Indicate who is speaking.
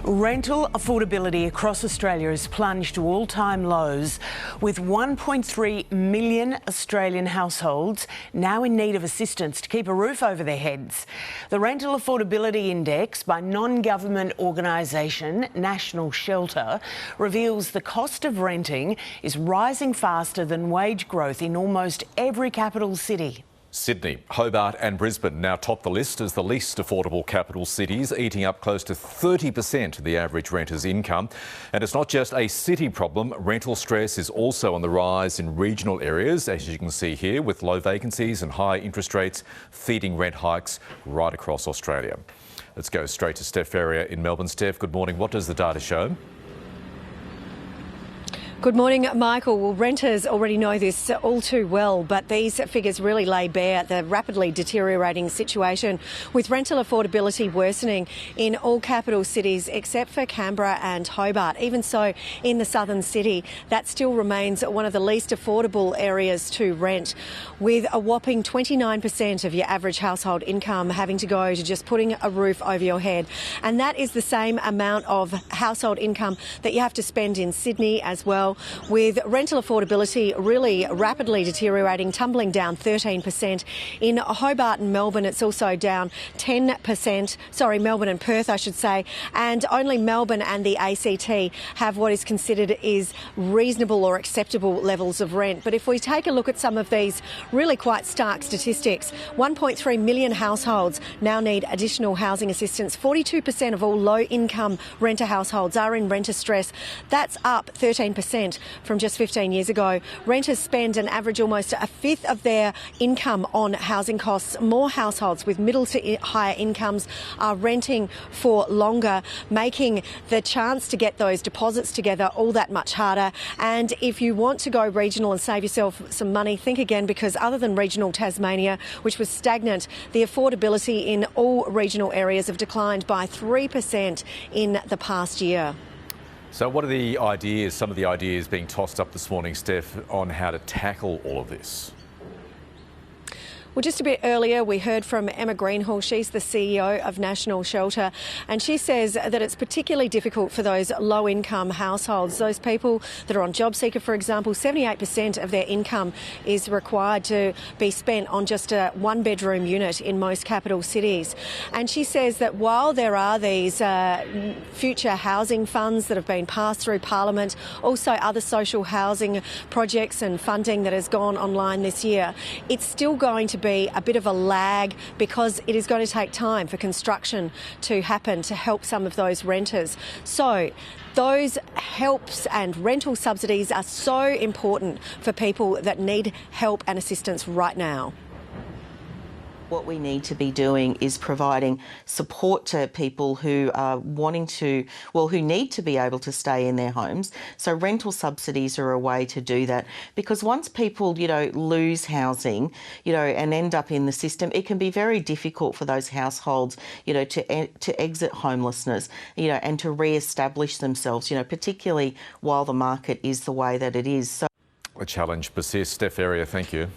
Speaker 1: Rental affordability across Australia has plunged to all-time lows, with 1.3 million Australian households now in need of assistance to keep a roof over their heads. The Rental Affordability Index by non-government organisation National Shelter reveals the cost of renting is rising faster than wage growth in almost every capital city.
Speaker 2: Sydney, Hobart and Brisbane now top the list as the least affordable capital cities, eating up close to 30% of the average renter's income. And it's not just a city problem. Rental stress is also on the rise in regional areas, as you can see here, with low vacancies and high interest rates feeding rent hikes right across Australia. Let's go straight to Steph Ferrier in Melbourne. Steph, good morning. What does the data show?
Speaker 3: Good morning, Michael. Well, renters already know this all too well, but these figures really lay bare the rapidly deteriorating situation, with rental affordability worsening in all capital cities except for Canberra and Hobart. Even so, in the southern city, that still remains one of the least affordable areas to rent, with a whopping 29% of your average household income having to go to just putting a roof over your head. And that is the same amount of household income that you have to spend in Sydney as well, with rental affordability really rapidly deteriorating, tumbling down 13%. In Hobart and Melbourne, it's also down 10%. Sorry, Melbourne and Perth, I should say. And only Melbourne and the ACT have what is considered is reasonable or acceptable levels of rent. But if we take a look at some of these really quite stark statistics, 1.3 million households now need additional housing assistance. 42% of all low-income renter households are in renter stress. That's up 13% from just 15 years ago. Renters spend an average almost a fifth of their income on housing costs. More households with middle to higher incomes are renting for longer, making the chance to get those deposits together all that much harder. And if you want to go regional and save yourself some money, think again, because other than regional Tasmania, which was stagnant, the affordability in all regional areas have declined by 3% in the past year.
Speaker 2: So what are the ideas, some of the ideas being tossed up this morning, Steph, on how to tackle all of this?
Speaker 3: Well, just a bit earlier, we heard from Emma Greenhall. She's the CEO of National Shelter, and she says that it's particularly difficult for those low-income households, those people that are on JobSeeker, for example. 78% of their income is required to be spent on just a one-bedroom unit in most capital cities. And she says that while there are these future housing funds that have been passed through Parliament, also other social housing projects and funding that has gone online this year, it's still going to be a bit of a lag, because it is going to take time for construction to happen to help some of those renters. So those helps and rental subsidies are so important for people that need help and assistance right now.
Speaker 4: What we need to be doing is providing support to people who are who need to be able to stay in their homes. So rental subsidies are a way to do that, because once people, lose housing, and end up in the system, it can be very difficult for those households, to exit homelessness, and to re-establish themselves, particularly while the market is the way that it is. So
Speaker 2: The challenge persists. Steph Ferrier, thank you.